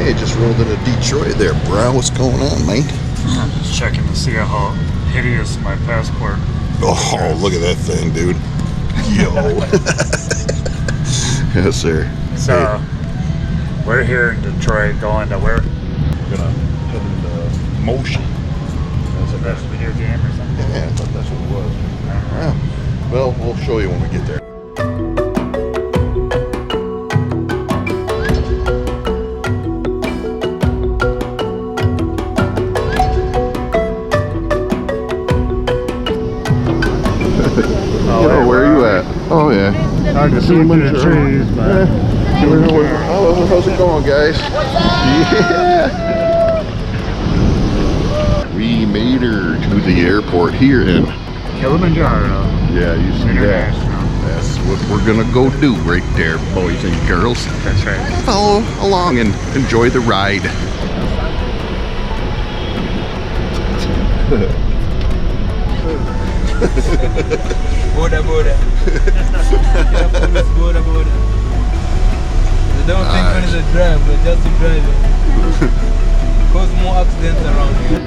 Hey, just rolled into Detroit there, bro. What's going on, mate? Just checking to see how hideous my passport. Oh, look at that thing, dude. Yo. Yes, sir. So, we're here in Detroit, going to where? We're gonna head into Motion. That's a video game or something? Yeah, I thought that's what it was. Yeah. Well, we'll show you when we get there. Oh, where are you at? Oh, yeah. Hard to see through the trees, but... Oh, how's it going, guys? Yeah! We made her to the airport here in Kilimanjaro. Yeah, you see that? That's what we're gonna go do right there, boys and girls. That's right. Follow along and enjoy the ride. Border. Border. They don't think when it's a drive, but just to drive it. Cause more accidents around here.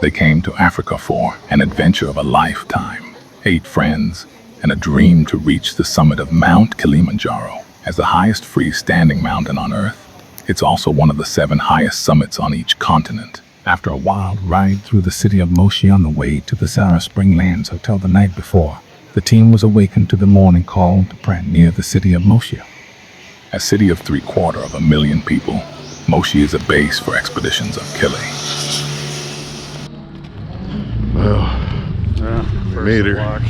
They came to Africa for an adventure of a lifetime, 8 friends, and a dream to reach the summit of Mount Kilimanjaro. As the highest freestanding mountain on Earth, it's also one of the 7 highest summits on each continent. After a wild ride through the city of Moshi on the way to the Zara Springlands Hotel the night before, the team was awakened to the morning call to plant near the city of Moshi. A city of 750,000 people, Moshi is a base for expeditions of Kili. Well, we made her.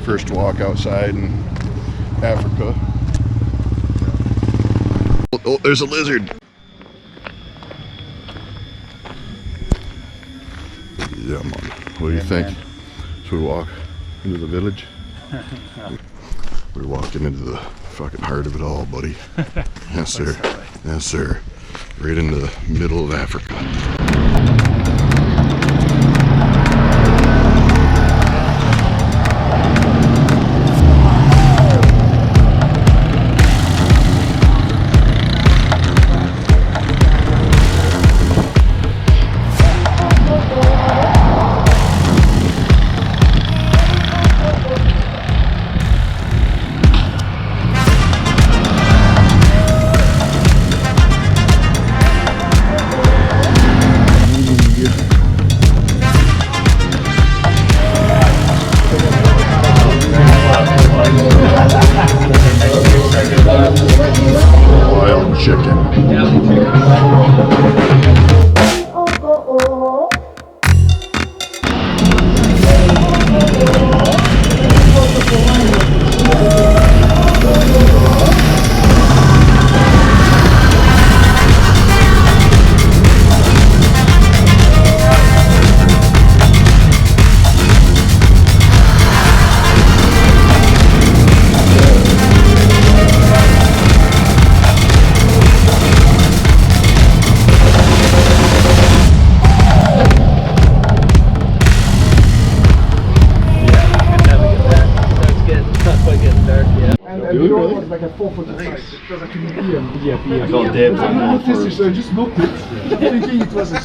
First walk outside in Africa. Oh, there's a lizard. Yeah, man. What do you think? Should we walk into the village? We're walking into the fucking heart of it all, buddy. Yes, sir. Yes, sir. Right in the middle of Africa. Wild chicken. Like a 4 foot size. It was actually I felt dibs on that first. So I just looked it, thinking it was a,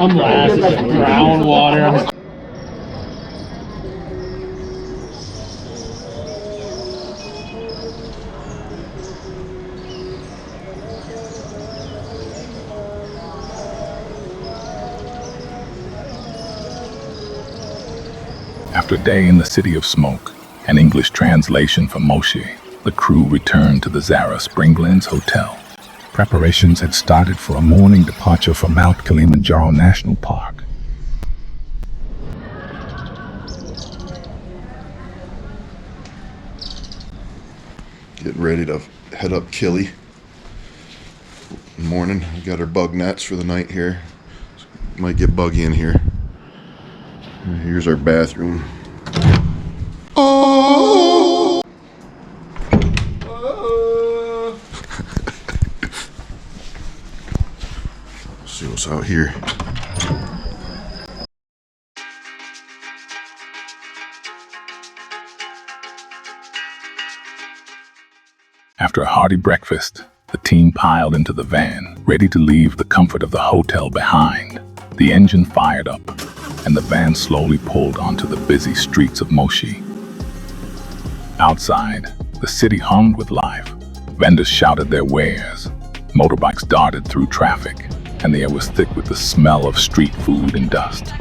I'm laughing at groundwater. After a day in the city of smoke, an English translation from Moshi, the crew returned to the Zara Springlands Hotel. Preparations had started for a morning departure for Mount Kilimanjaro National Park. Getting ready to head up Kili. Morning. We got our bug nets for the night here. Might get buggy in here. Here's our bathroom. Oh! See what's out here. After a hearty breakfast, the team piled into the van, ready to leave the comfort of the hotel behind. The engine fired up, and the van slowly pulled onto the busy streets of Moshi. Outside, the city hummed with life. Vendors shouted their wares. Motorbikes darted through traffic, and the air was thick with the smell of street food and dust.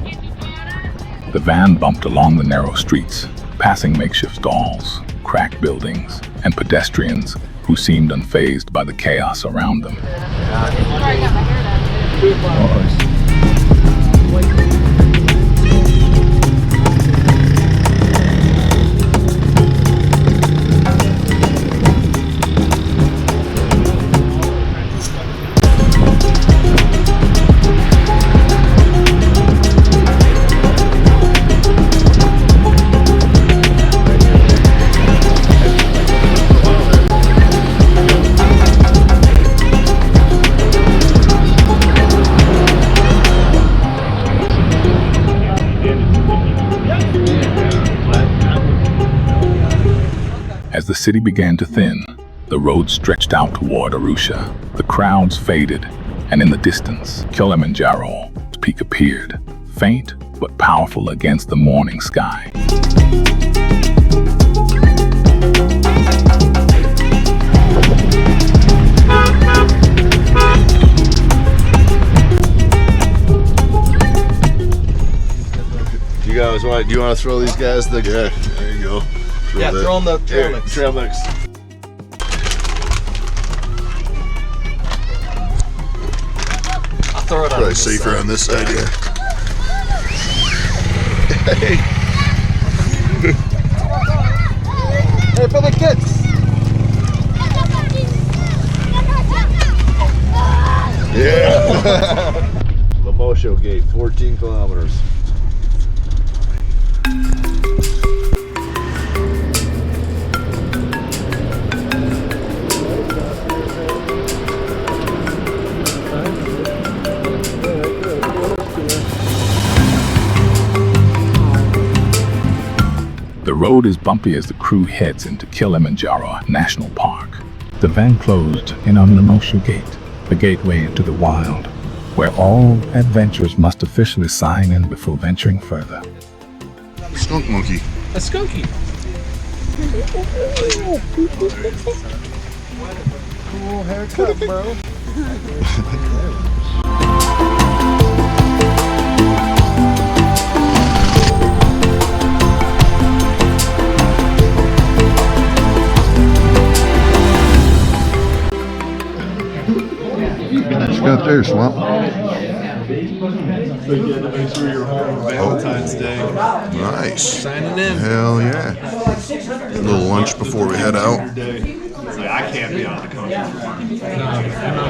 The van bumped along the narrow streets, passing makeshift stalls, cracked buildings, and pedestrians who seemed unfazed by the chaos around them. As the city began to thin, the road stretched out toward Arusha. The crowds faded, and in the distance, Kilimanjaro's peak appeared, faint but powerful against the morning sky. Do you want to throw these guys the... Yeah, there you go. Throw on the trail mix. Trail mix. I'll throw it on Probably this safer side. on this side, yeah. Hey, for the kids! Yeah. Lemosho Gate, 14 kilometers. The road is bumpy as the crew heads into Kilimanjaro National Park. The van closed in on Lemosho Gate, the gateway into the wild, where all adventurers must officially sign in before venturing further. Skunk monkey. A skunky. Cool haircut, bro. What you got there, Swamp? Valentine's Day. Nice. Signing in. Hell yeah. A little lunch before we head out. It's like, I can't be on the country.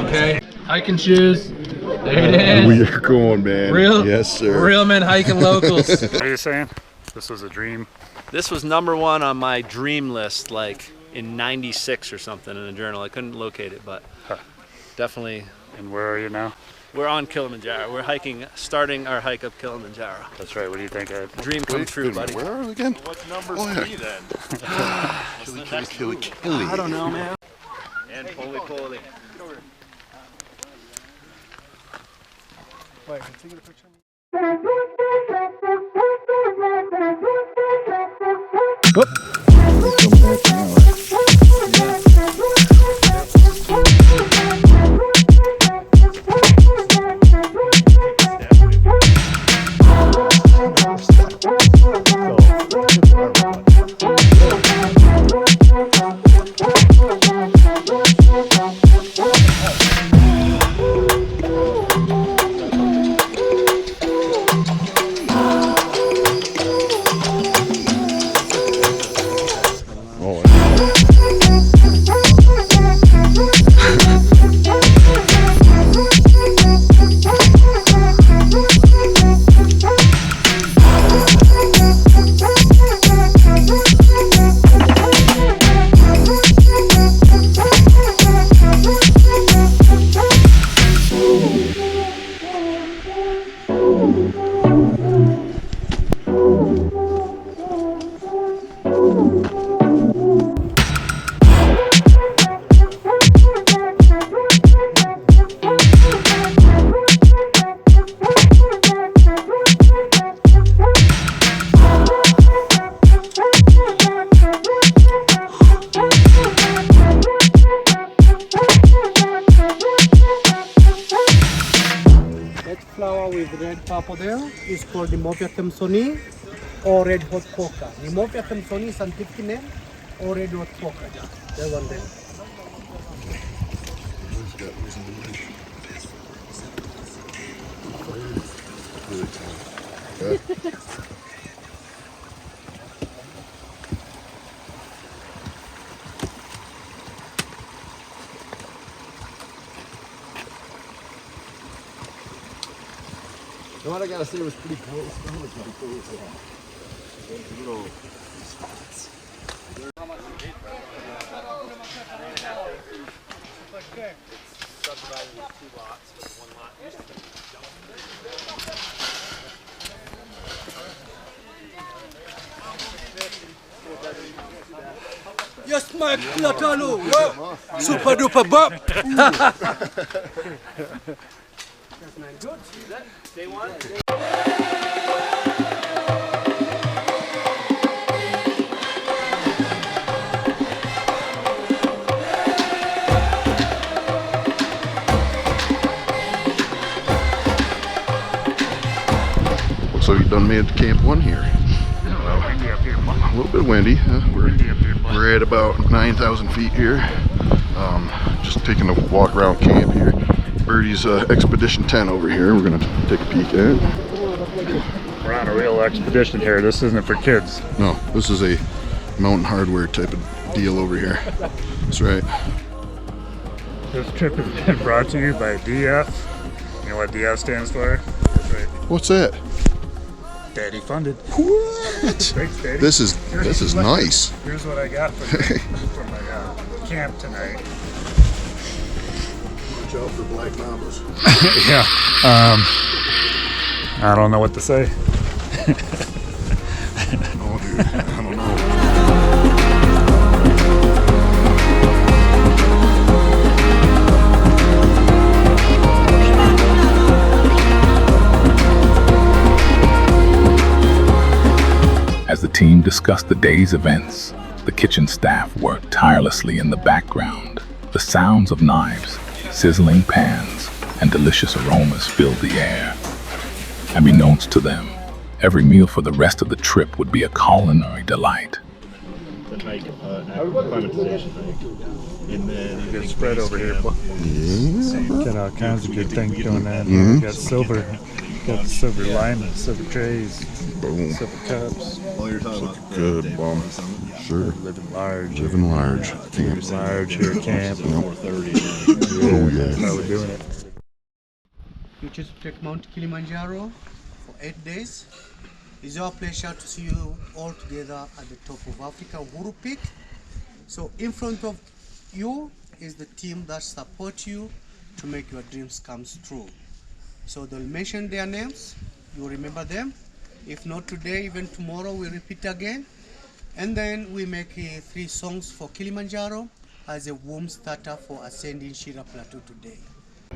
Okay. Hiking shoes. There it is. We are going, man. Real? Yes, sir. Real men hiking locals. What are you saying? This was a dream. This was #1 on my dream list, like in '96 or something in a journal. I couldn't locate it, but definitely. And where are you now? We're on Kilimanjaro. We're starting our hike up Kilimanjaro. That's right. What do you think, Ed? Dream come true, buddy. Where are we again? What's number 3 then? Killy. I don't know, man. And Poli. Wait, can you take a picture? up there is called Lemosho Route or red hot poker. Lemosho Route is scientific name or red hot poker. That one there. What I gotta say was pretty close. That was pretty cool. Those little spots. Subdivided into 2 lots, but 1 lot used to be Yes, Mike Platano. Super duper bop. That's man good. Is that day 1? So you done made it to Camp 1 here. Windy up here. A little bit windy. We're at about 9,000 feet here. Just taking a walk around camp here. Birdie's expedition tent over here. We're gonna take a peek at it. We're on a real expedition here. This isn't for kids. No, this is a mountain hardware type of deal over here. That's right. This trip has been brought to you by DF. You know what DF stands for? That's right. What's that? Daddy funded. What? Thanks, Daddy. This is nice. Here's what I got for my camp tonight. Watch out for black mambas. Yeah. I don't know what to say. Oh, dude. I don't know. As the team discussed the day's events, the kitchen staff worked tirelessly in the background. The sounds of knives, sizzling pans, and delicious aromas filled the air. Unbeknownst to them, every meal for the rest of the trip would be a culinary delight. To make acclimatization hike. And then you Get spread over here. Yeah. Got all kinds of good things going on here. We got silver. Got the silver lime and silver trays. Boom. Silver cups. all you're talking about. Good bum. Sure. Living large. Living large. Camp. Large here at camp. 4:30. Oh, yeah. That's how we're doing it. You just trek Mount Kilimanjaro for 8 days. It's our pleasure to see you all together at the top of Africa, Uhuru Peak. So in front of you is the team that supports you to make your dreams come true. So they'll mention their names, you remember them. If not today, even tomorrow we repeat again. And then we make 3 songs for Kilimanjaro as a warm starter for ascending Shira Plateau today.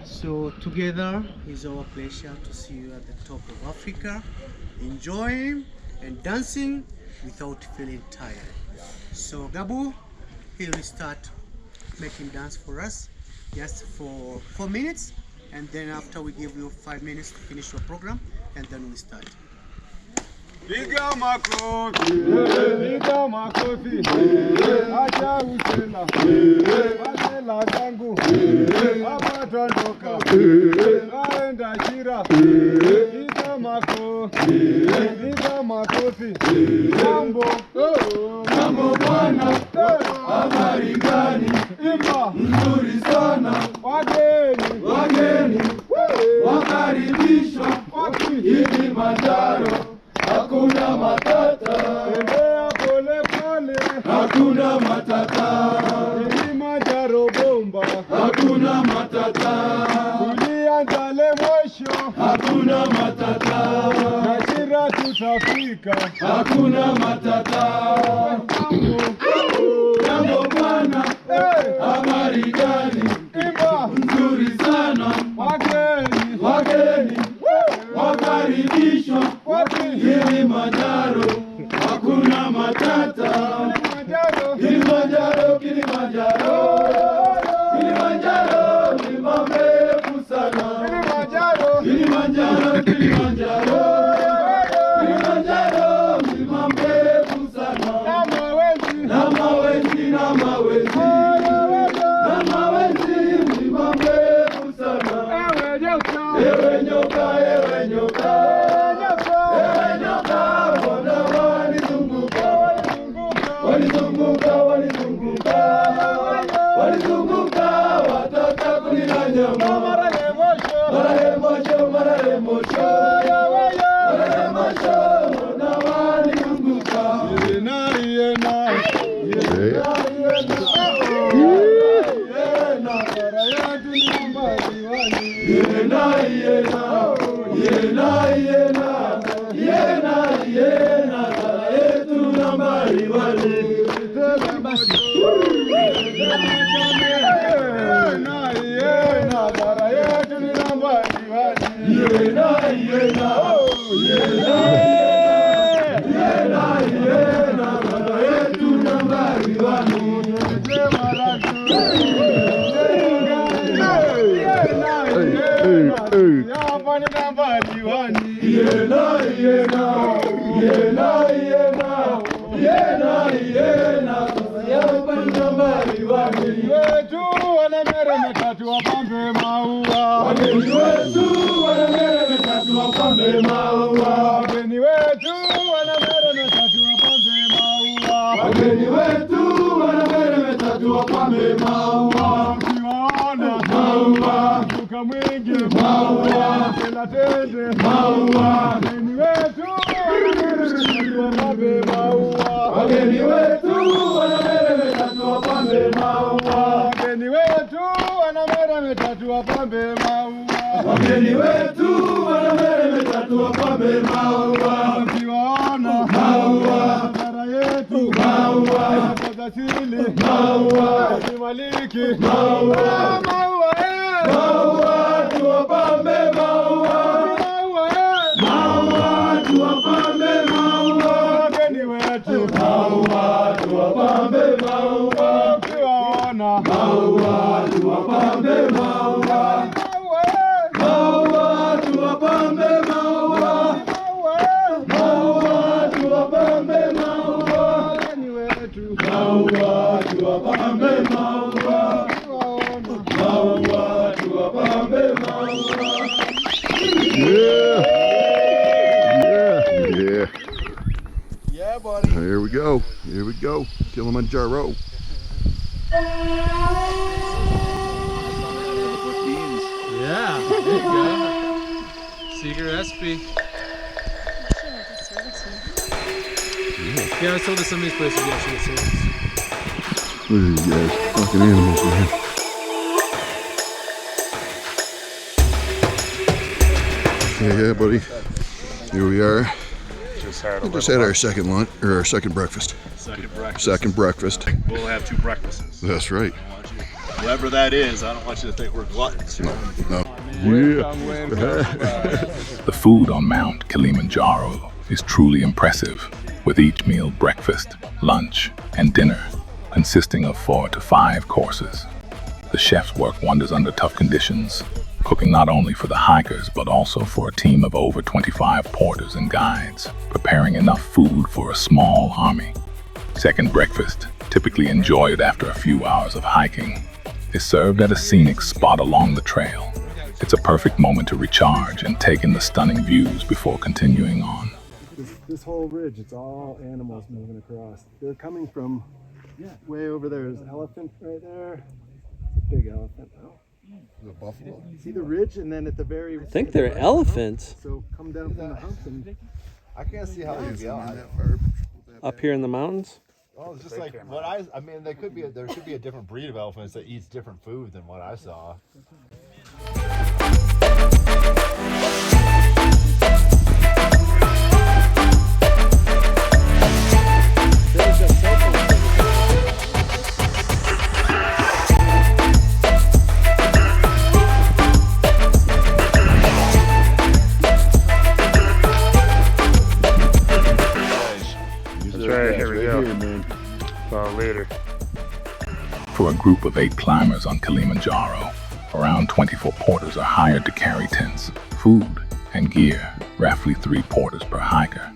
So together it's our pleasure to see you at the top of Africa, enjoying and dancing without feeling tired. So Gabu, he will start making dance for us just for 4 minutes, and then after we give you 5 minutes to finish your program, and then we start. Piga makofi, piga makofi, acha usela, wasela zangu, hapa tondoka, aenda Shira, piga makofi, jambo bwana, habari gani, imba nzuri sana, wageni, wakaribishwa, Kilimanjaro. Hakuna matata, tembea pole pole, hakuna matata, Kilimanjaro bomba, hakuna matata, tulianza Lemosho, hakuna matata, na Shira tutafika, hakuna matata, jambo bwana, habari gani, imba nzuri sana, wageni, wakaribishwa Kilimanjaro, hakuna matata. Kilimanjaro, mlima mrefu sana. Kilimanjaro, Yeah, buddy. Here we go. Here we go. Kilimanjaro. Yeah, there you go. Secret recipe. Yeah, I was told that some of these places you actually get service. Look at these guys. Fucking animals, man. Yeah, buddy. Here we are. Just had our second lunch, or our second breakfast. Second breakfast. Second breakfast. We'll have 2 breakfasts. That's right. Whoever that is, I don't want you to think we're gluttons. No. Yeah. The food on Mount Kilimanjaro is truly impressive, with each meal breakfast, lunch, and dinner consisting of 4 to 5 courses. The chefs work wonders under tough conditions, cooking not only for the hikers but also for a team of over 25 porters and guides, preparing enough food for a small army. Second breakfast, typically enjoyed after a few hours of hiking, is served at a scenic spot along the trail. It's a perfect moment to recharge and take in the stunning views before continuing on. This whole ridge, it's all animals moving across. They're coming from way over there. There's an elephant right there. It's a big elephant. The buffalo. See the ridge, and then at the very. I think they're elephants. So come down from the hump and. I can't see how you get Up here in the mountains? Oh, it's just like what I mean, there should be a different breed of elephants that eats different food than what I saw. Later. For a group of 8 climbers on Kilimanjaro, around 24 porters are hired to carry tents, food, and gear, roughly 3 porters per hiker.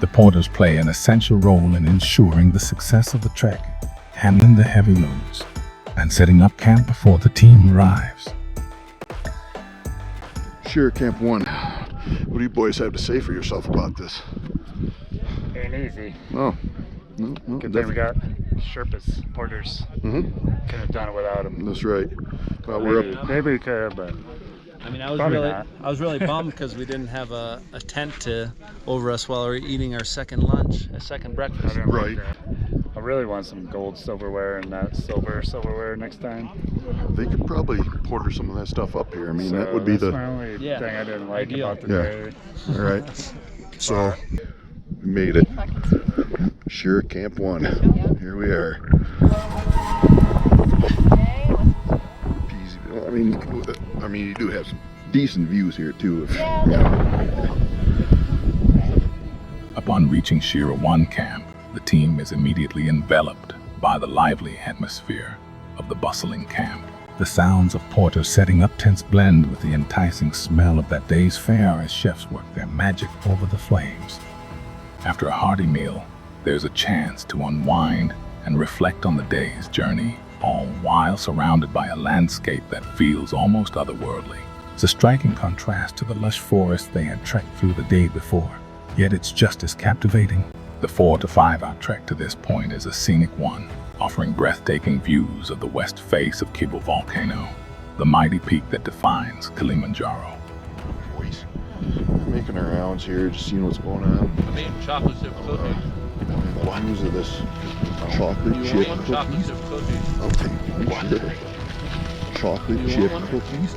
The porters play an essential role in ensuring the success of the trek, handling the heavy loads, and setting up camp before the team arrives. Sure, Camp 1. What do you boys have to say for yourself about this? Ain't easy. Oh. No, Good thing we got Sherpas, porters. Couldn't have done it without them. That's right. Well, Maybe, maybe we could, but I mean, I was probably really, not. I was really bummed because we didn't have a tent over us while we were eating our second lunch, a second I breakfast. didn't like Right. that. I really want some gold silverware and not silverware next time. They could probably porter some of that stuff up here. I mean, that So would be that's the. my only Yeah. thing I didn't like Ideal. about the Yeah. day. All right. So, we made it. Sure, Camp 1. Here we are. Easy. Well, I mean, you do have some decent views here too. Upon reaching Shira 1 camp, the team is immediately enveloped by the lively atmosphere of the bustling camp. The sounds of porters setting up tents blend with the enticing smell of that day's fare as chefs work their magic over the flames. After a hearty meal, there's a chance to unwind and reflect on the day's journey, all while surrounded by a landscape that feels almost otherworldly. It's a striking contrast to the lush forest they had trekked through the day before, yet it's just as captivating. The 4 to 5 hour trek to this point is a scenic one, offering breathtaking views of the west face of Kibo volcano, the mighty peak that defines Kilimanjaro. Boys, making our rounds here, just seeing what's going on. I mean, chocolate chip cookies. What is this? Chocolate chip cookies? Chocolate chip cookies. I'll take one. Sure. Chocolate chip cookies?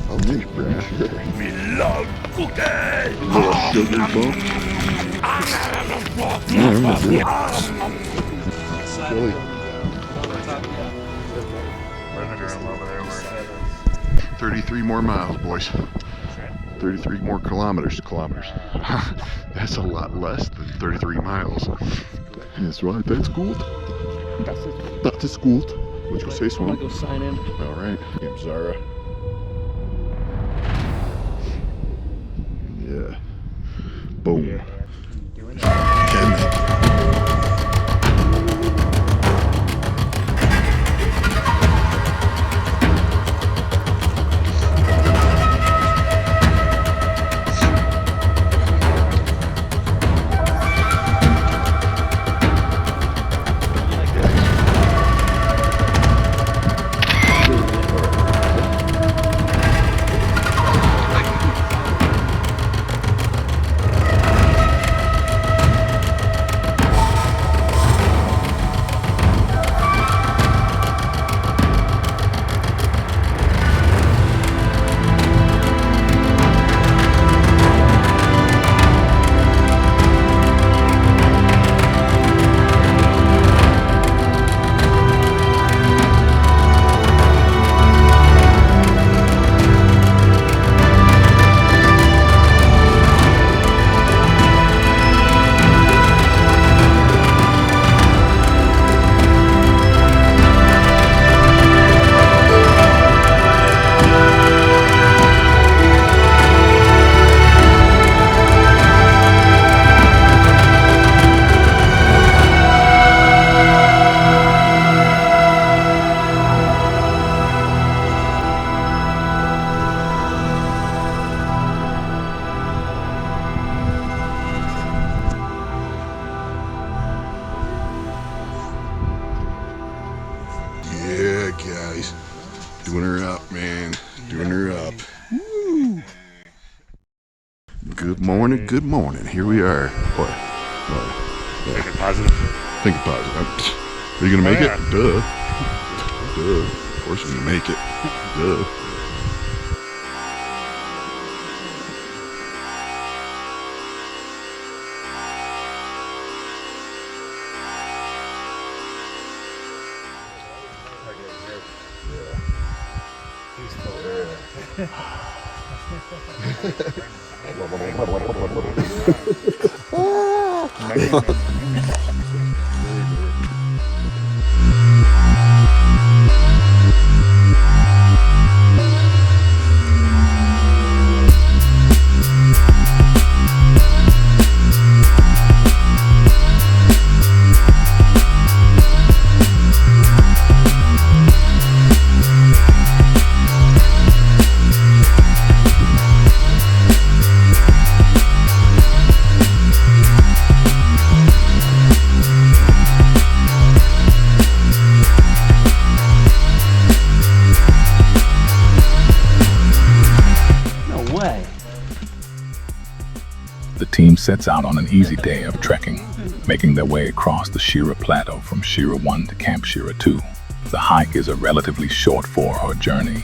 I'll take one. Sure. We love cookies. Little sugar bump. Really? Living room over there. 33 more miles, boys. 33 more kilometers. That's a lot less than 33 miles. That's right, that's good. That is good. What you say, Swamp? Go sign in. All right, Camp Zara. Yeah. Boom. Damn it. Yeah, guys. Doing her up, man. Doing her up. Woo. Good morning, good morning. Here we are. What? Think it positive. Think it positive. Are you gonna make it? Duh. Duh. Of course you're gonna make it. Duh. The team sets out on an easy day of trekking, making their way across the Shira Plateau from Shira 1 to Camp Shira 2. The hike is a relatively short 4-hour journey,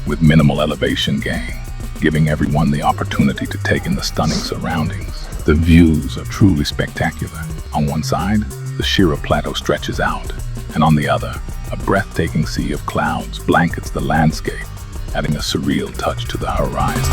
with minimal elevation gain, giving everyone the opportunity to take in the stunning surroundings. The views are truly spectacular. On one side, the Shira Plateau stretches out, and on the other, a breathtaking sea of clouds blankets the landscape, adding a surreal touch to the horizon.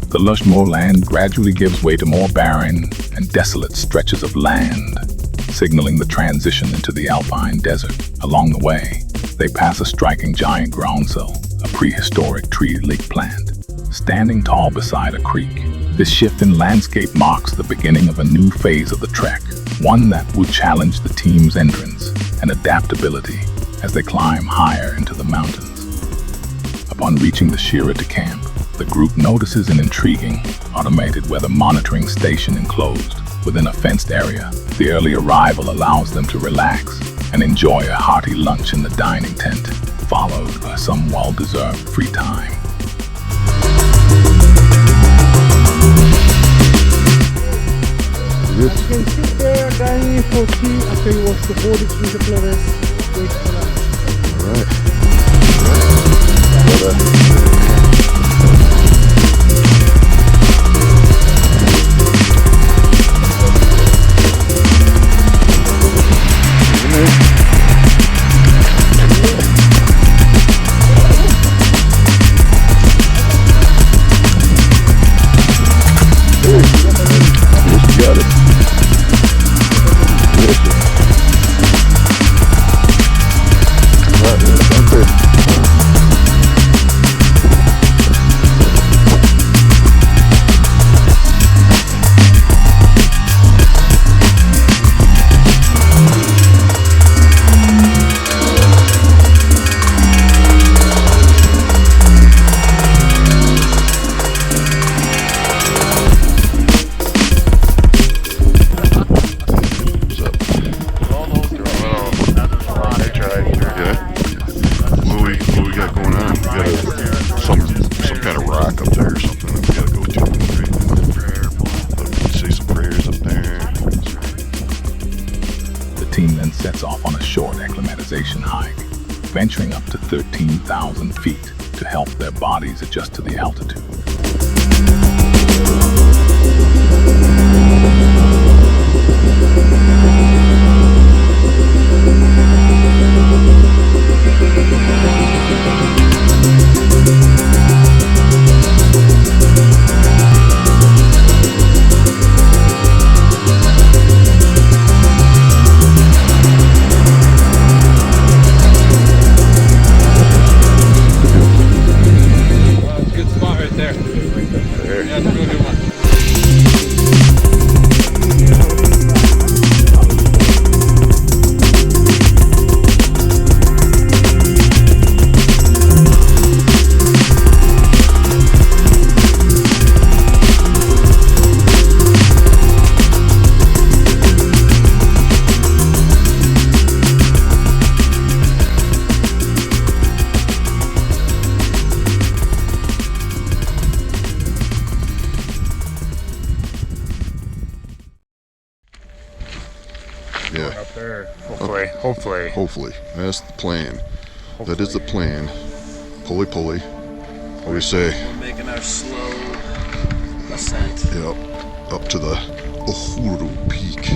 The lush moorland gradually gives way to more barren and desolate stretches of land, signaling the transition into the alpine desert. Along the way, they pass a striking giant groundsel, a prehistoric tree-leaf plant, standing tall beside a creek. This shift in landscape marks the beginning of a new phase of the trek, one that will challenge the team's endurance and adaptability as they climb higher into the mountains. Upon reaching the Shira to camp, the group notices an intriguing automated weather monitoring station enclosed within a fenced area. The early arrival allows them to relax and enjoy a hearty lunch in the dining tent, followed by some well-deserved free time. You can sit there dining for tea after you watch the board through the flowers. Wait for lunch. All right. Got it. Sets off on a short acclimatization hike, venturing up to 13,000 feet to help their bodies adjust to the altitude. Yeah, it's a really good one. Yeah. Up there, hopefully. Hopefully. Hopefully. That's the plan. That is the plan. Pulley. What do you say? We're making our slow ascent. Yep. Up to the Uhuru Peak.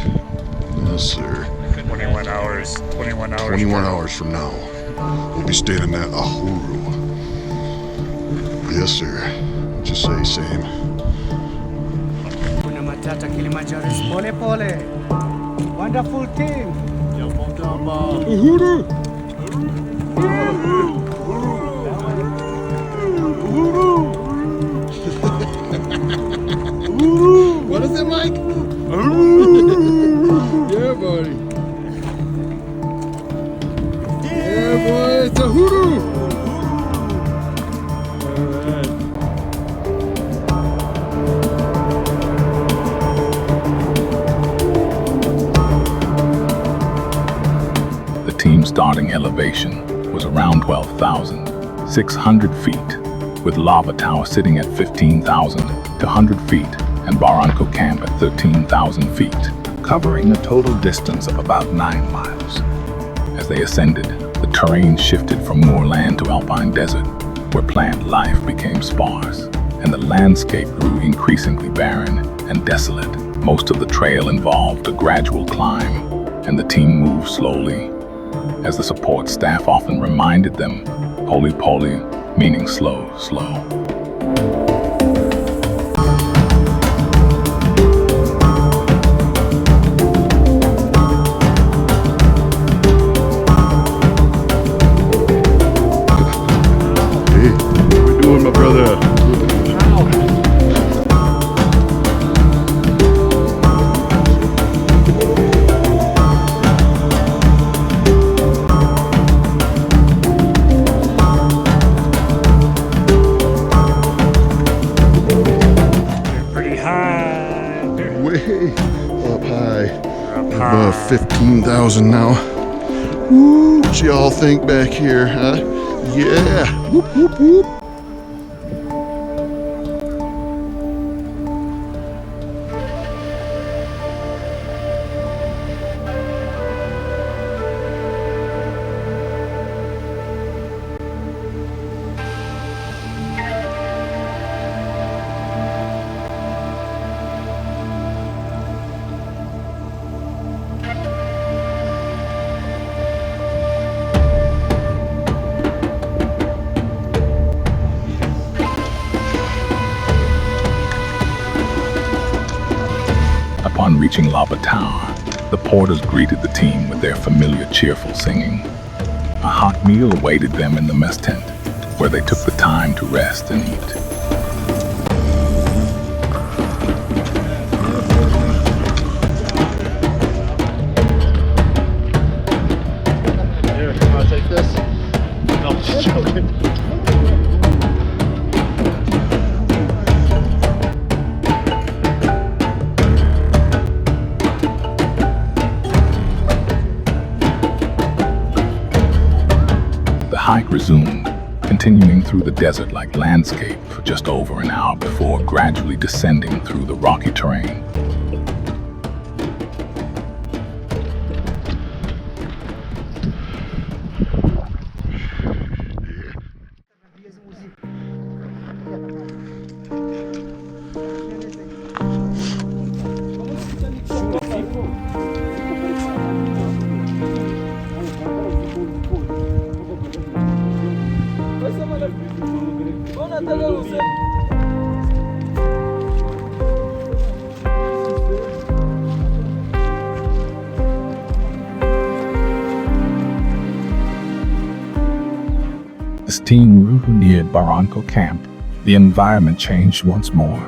Yes, sir. 21 hours. 21 hours. 21 hours from now, we'll be standing at Uhuru. Yes, sir. Just say same. Kuna Matata Kilimanjaro is pole pole. Wonderful team. Uhuru! What is it, Mike? Yeah, buddy. Yeah, boy, it's a hoodoo. The team's starting elevation was around 12,600 feet, with Lava Tower sitting at 15,200 feet and Barranco Camp at 13,000 feet, covering a total distance of about 9 miles. As they ascended, the terrain shifted from moorland to alpine desert, where plant life became sparse, and the landscape grew increasingly barren and desolate. Most of the trail involved a gradual climb, and the team moved slowly. As the support staff often reminded them, poly, meaning slow. Hey, what are we doing, my brother? Pretty high. Way up high. Up Above high. 15,000 now. Woo! What y'all think back here, huh? Yeah! Whoop, whoop, whoop. Upon reaching Lava Tower, the porters greeted the team with their familiar cheerful singing. A hot meal awaited them in the mess tent, where they took the time to rest and eat. Here, you want to take this? No, I'm just joking. The hike resumed, continuing through the desert-like landscape for just over an hour before gradually descending through the rocky terrain. As team neared Barranco Camp, the environment changed once more.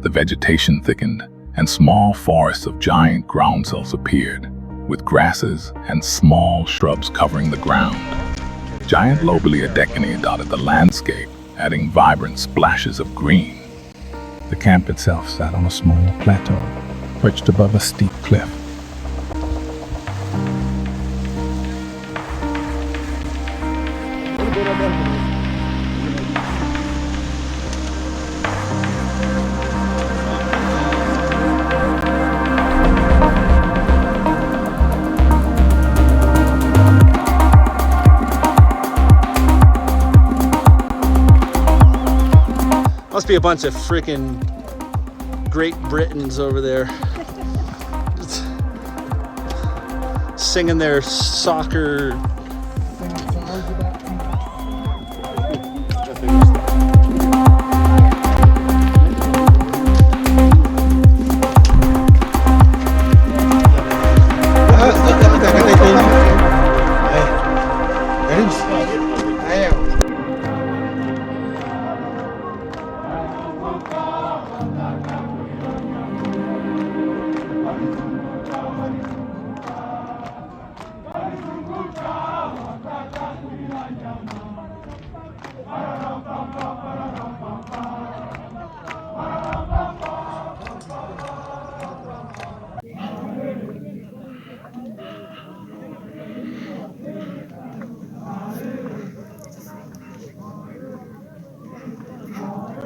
The vegetation thickened, and small forests of giant groundsels appeared, with grasses and small shrubs covering the ground. Giant lobelia decani dotted the landscape, adding vibrant splashes of green. The camp itself sat on a small plateau, perched above a steep cliff. be a bunch of freaking Great Britons over there just singing their soccer.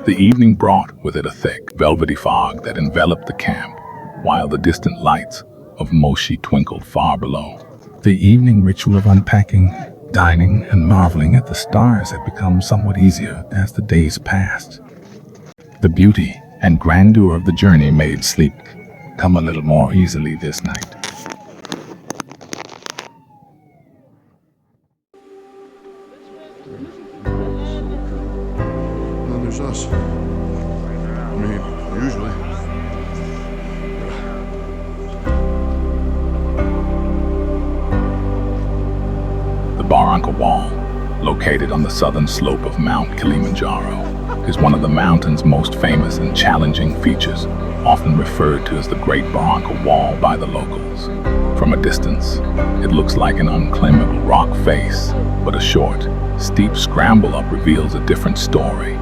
The evening brought with it a thick, velvety fog that enveloped the camp, while the distant lights of Moshi twinkled far below. The evening ritual of unpacking, dining, and marveling at the stars had become somewhat easier as the days passed. The beauty and grandeur of the journey made sleep come a little more easily this night. And then there's us. I mean, usually. The Barranca Wall, located on the southern slope of Mount Kilimanjaro, is one of the mountain's most famous and challenging features, often referred to as the Great Barranca Wall by the locals. From a distance, it looks like an unclimbable rock face, but a short, steep scramble up reveals a different story.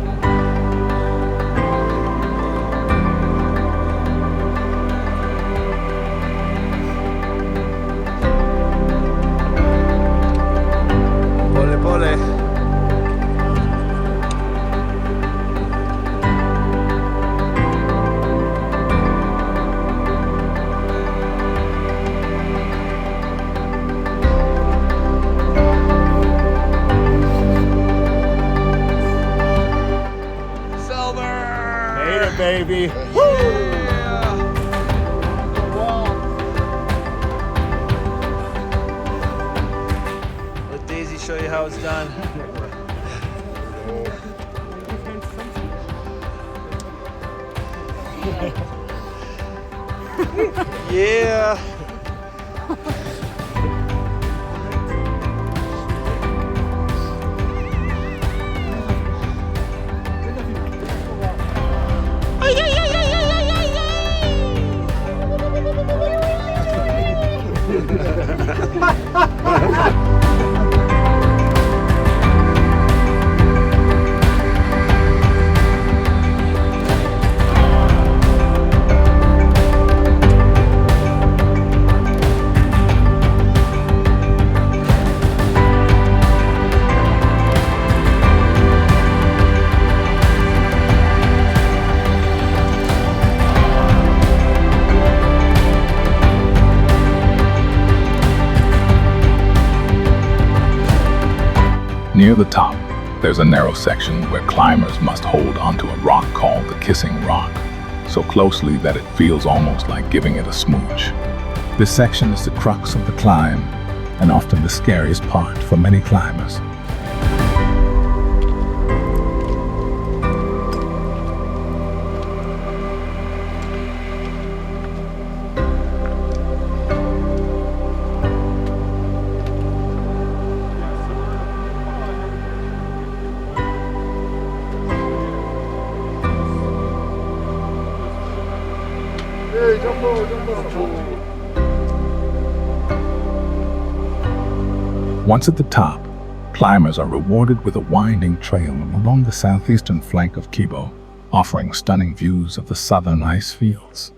Pole pole. Made it, baby. Let Daisy show you how it's done. Yeah. Near the top, there's a narrow section where climbers must hold onto a rock called the Kissing Rock, so closely that it feels almost like giving it a smooch. This section is the crux of the climb, and often the scariest part for many climbers. Once at the top, climbers are rewarded with a winding trail along the southeastern flank of Kibo, offering stunning views of the southern ice fields.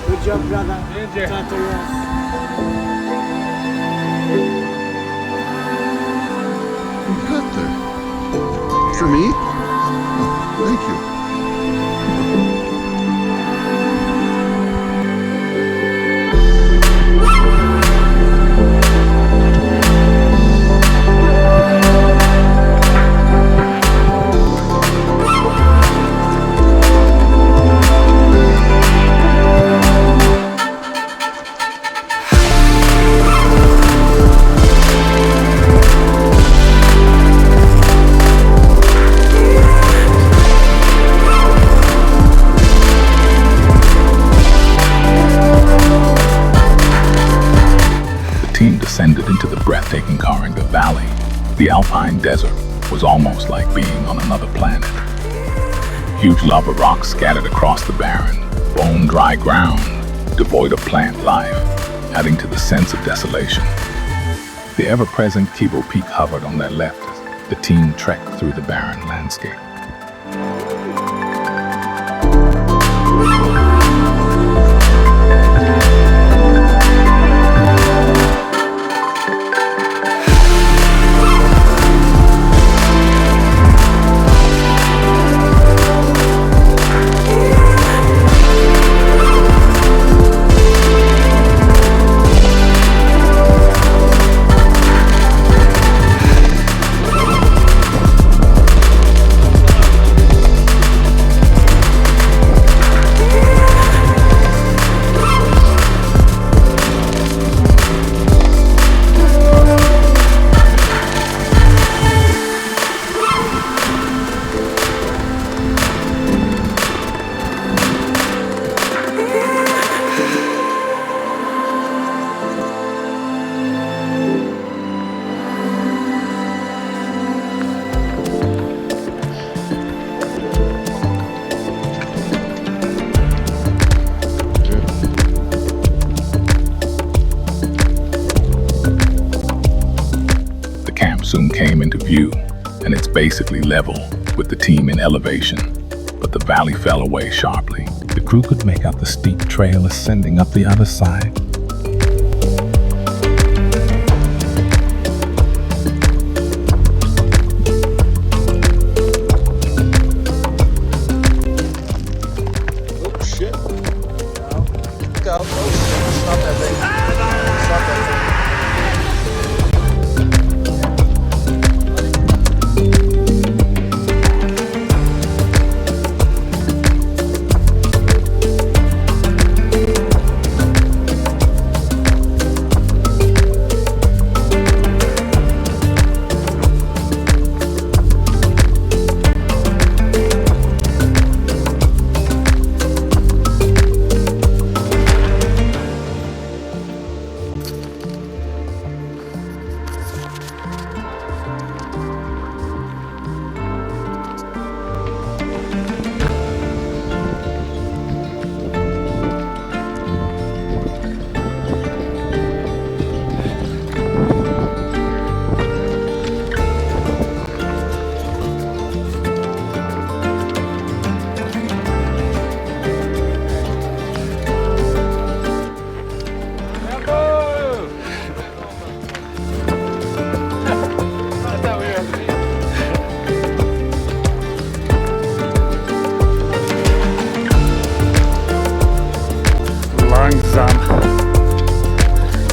Good job, brother. What you got there? For me? Thank you. Descended into the breathtaking Karinga Valley. The alpine desert was almost like being on another planet. Huge lava rocks scattered across the barren, bone-dry ground, devoid of plant life, adding to the sense of desolation. The ever-present Uhuru Peak hovered on their left as the team trekked through the barren landscape. Soon came into view, and it's basically level with the team in elevation, but the valley fell away sharply. The crew could make out the steep trail ascending up the other side. Oh shit. Look out. Oh shit. Stop that thing. Stop that thing.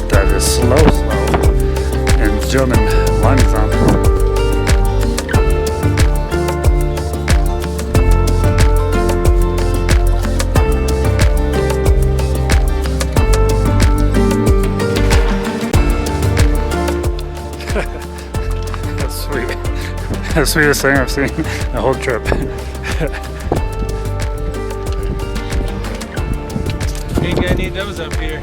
That is slow. In German, langsam. That's sweet. The sweetest thing I've seen the whole trip. Ain't got any of those up here.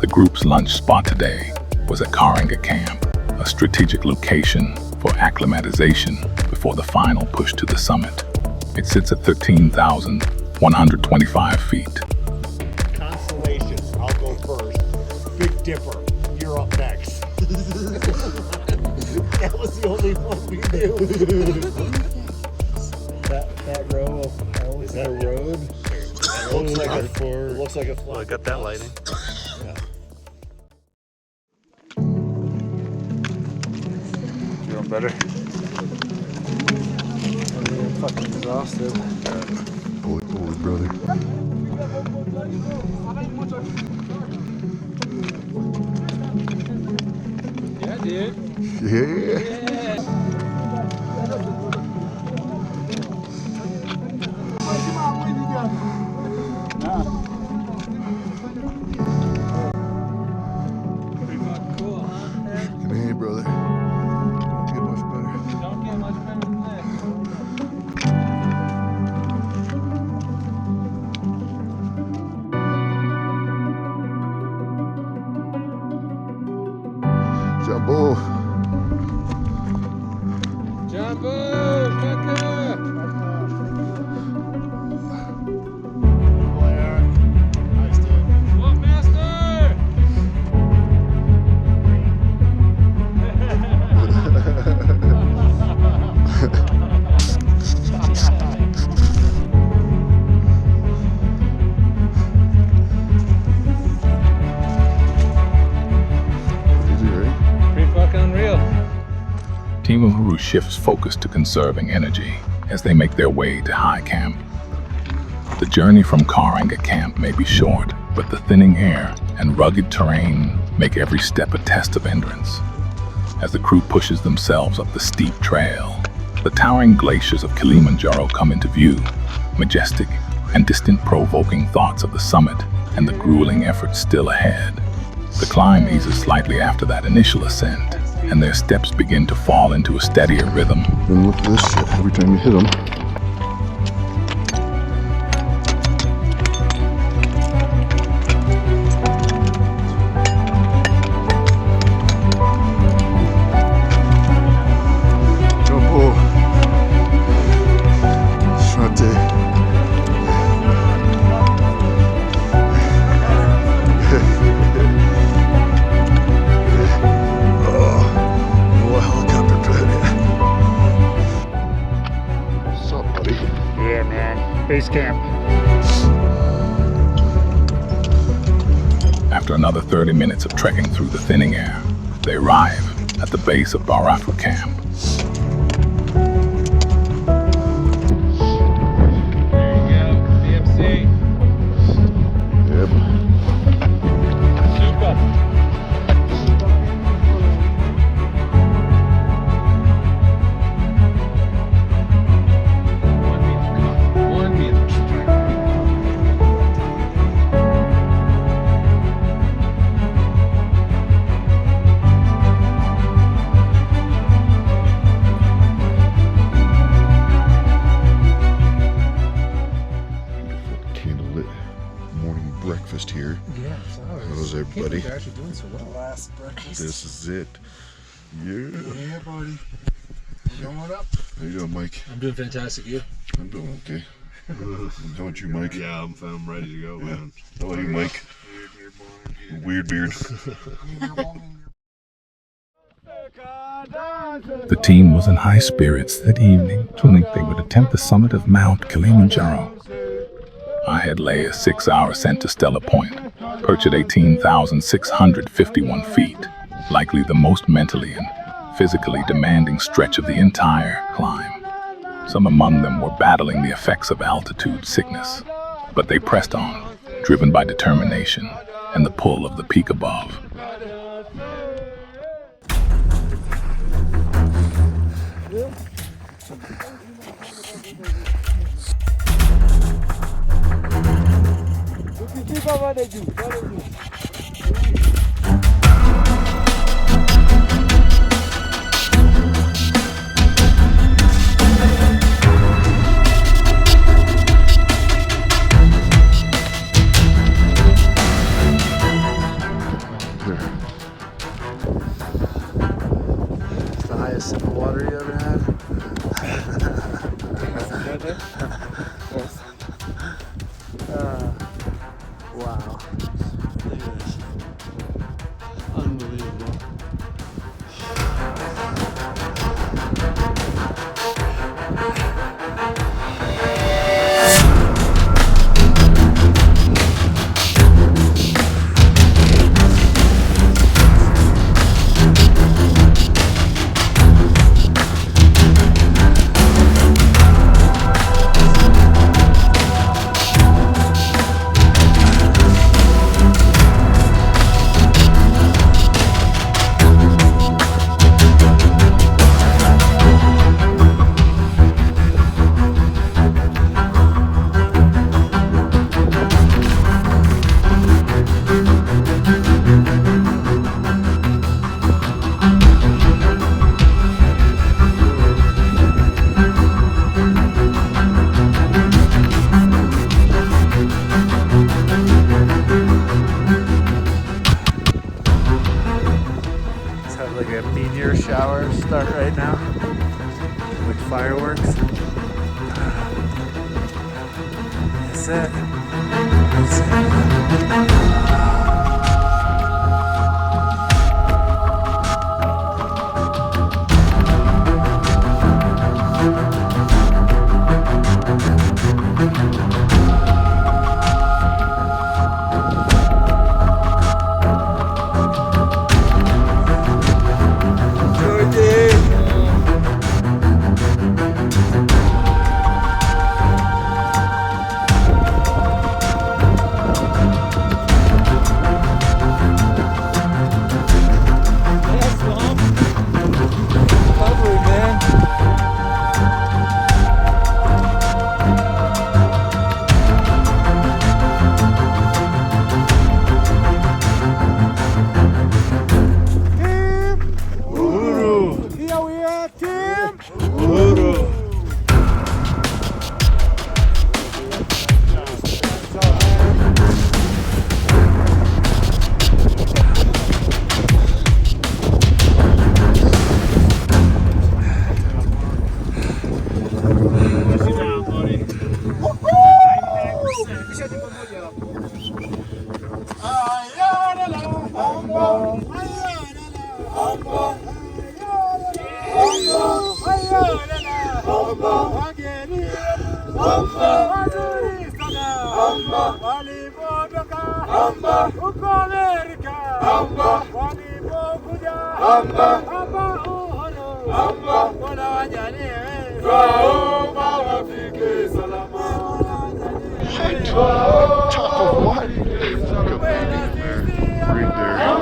The group's lunch spot today was at Karinga Camp, a strategic location for acclimatization before the final push to the summit. It sits at 13,125 feet. Constellations, I'll go first. Big Dipper, you're up next. That was the only one we knew. That row of elms, is that a road? It looks like a Well, I got that lighting. Feeling better? I'm fucking exhausted. Holy brother. Yeah, dude. Yeah. Pretty fucking cool, huh? Hey, brother. Don't get much better. Don't get much better than this. Jumbo. Jumbo, Kaka! What, master? Pretty fucking unreal. Team Uhuru shifts focus to conserving energy as they make their way to high camp. The journey from Karanga camp may be short, but the thinning air and rugged terrain make every step a test of endurance. As the crew pushes themselves up the steep trail, the towering glaciers of Kilimanjaro come into view, majestic and distant, provoking thoughts of the summit and the grueling effort still ahead. The climb eases slightly after that initial ascent, and their steps begin to fall into a steadier rhythm. Then look at this shit every time you hit them. Jumbo. Shante. Yeah, man. Base camp. After another 30 minutes of trekking through the thinning air, they arrive at the base of Barafu camp. BMC. Yep. Super. One meter. Candlelit morning breakfast here. Yeah, How's everybody? You're actually doing so well. Last breakfast. This is it. Yeah. Yeah, buddy. Going up. How you doing, Mike? I'm doing fantastic. You? I'm doing okay. How about you, Mike? Yeah, I'm ready to go, man. How about you, Mike? Weird beard. The team was in high spirits that evening to think they would attempt the summit of Mount Kilimanjaro. Ahead lay a 6-hour ascent to Stella Point, perched at 18,651 feet, likely the most mentally and physically demanding stretch of the entire climb. Some among them were battling the effects of altitude sickness, but they pressed on, driven by determination and the pull of the peak above. It's the highest sip of water you ever had. Wow. meteor shower start right now. Like fireworks. That's it. That's it. Top of what? Look up there. Right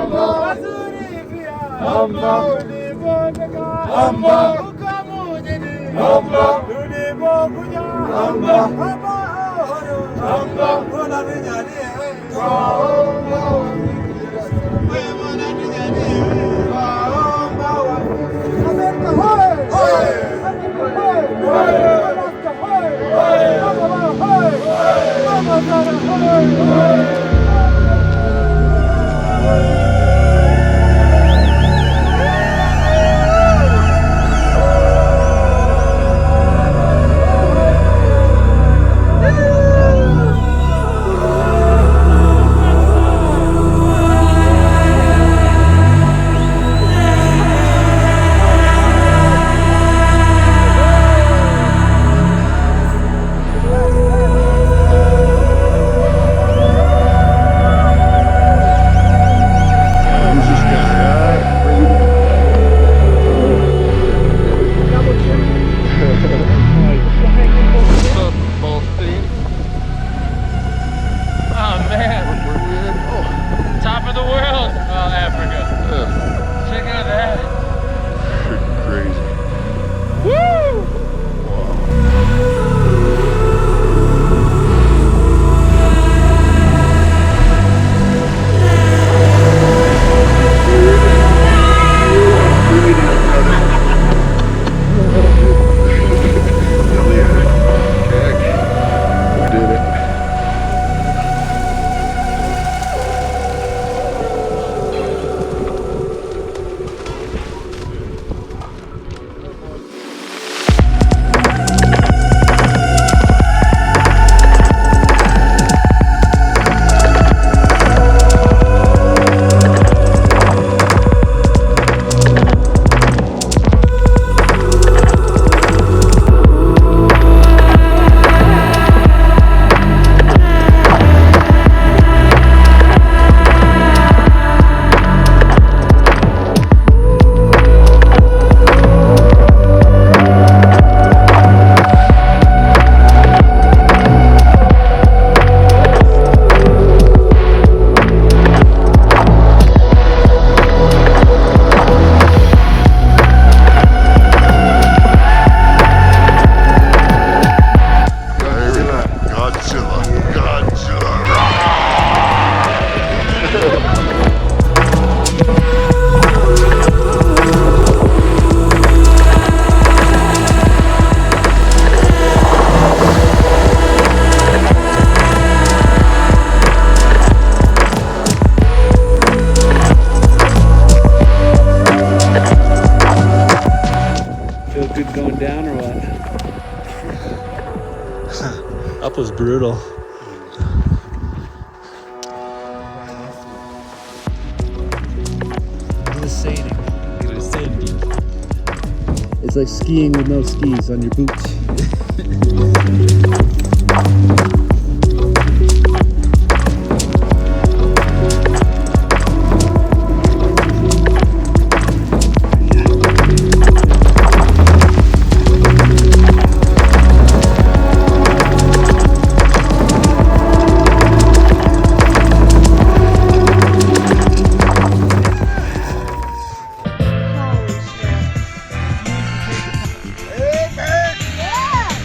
brutal. It was scenic. It was scenic. It's like skiing with no skis on your boots.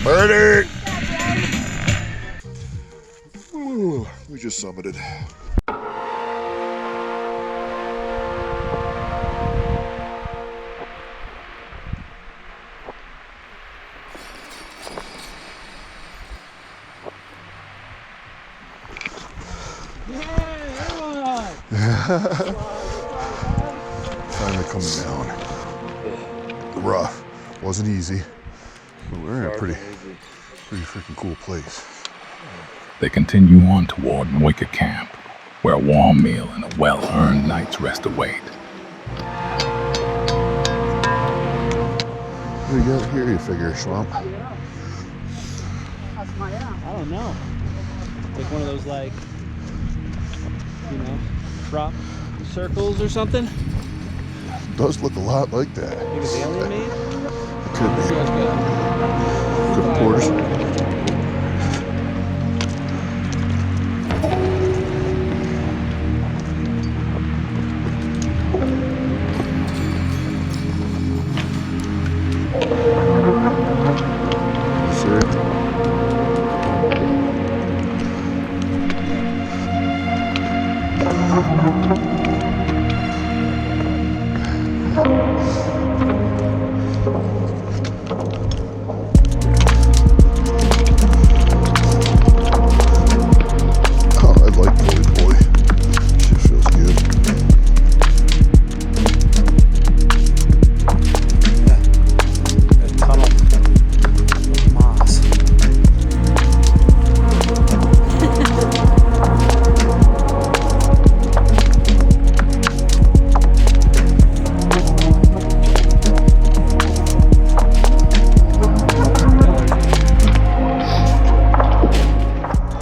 Birdie! Ooh, we just summited. Finally coming down. Rough. Wasn't easy. But we're in a pretty freaking cool place. They continue on toward Moika Camp, where a warm meal and a well-earned night's rest await. What do you got here, you figure, Swamp? I don't know. Like one of those, like, you know, crop circles or something. Does look a lot like that. Think it's alien made? Could be. Could be quarters.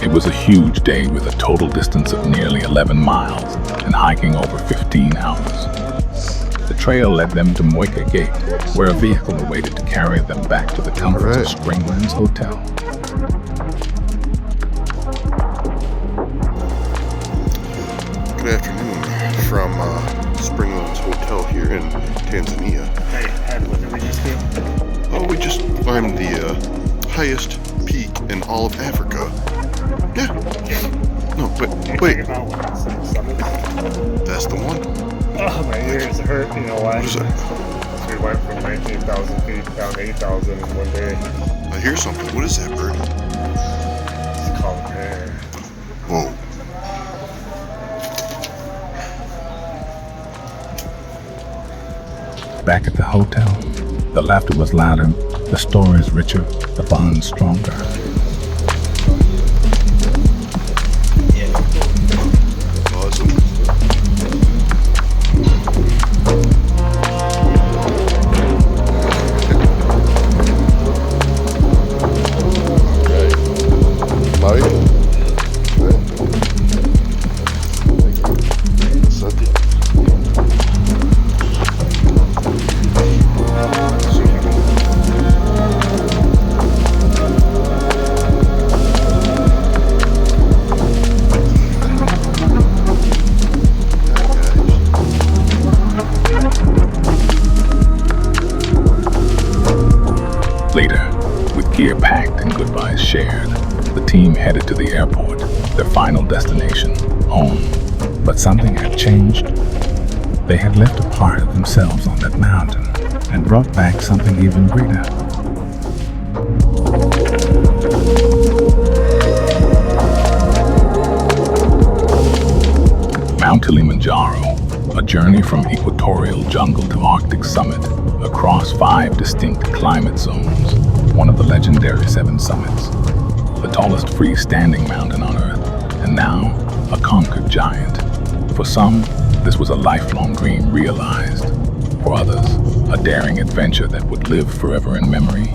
It was a huge day with a total distance of nearly 11 miles and hiking over 15 hours. The trail led them to Moika Gate, where a vehicle awaited to carry them back to the comforts of Springlands Hotel. Good afternoon from Springlands Hotel here in Tanzania. Oh, we just climbed the highest peak in all of Africa. Yeah. No, but wait. That's the one? Oh, my ears hurt, you know why? What is that? We went from 19,000 feet down to 8,000 in one day. I hear something. What is that, bird? It's called bear. Whoa. Back at the hotel, the laughter was louder, the stories richer, the bonds stronger. Awesome. Mike? Later, with gear packed and goodbyes shared, the team headed to the airport, their final destination, home. But something had changed. They had left a part of themselves on that mountain and brought back something even greater. Mount Kilimanjaro, a journey from equatorial jungle to Arctic summit, across 5 distinct climate zones, one of the legendary 7 summits. the tallest freestanding mountain on Earth, and now a conquered giant. For some, this was a lifelong dream realized. For others, a daring adventure that would live forever in memory.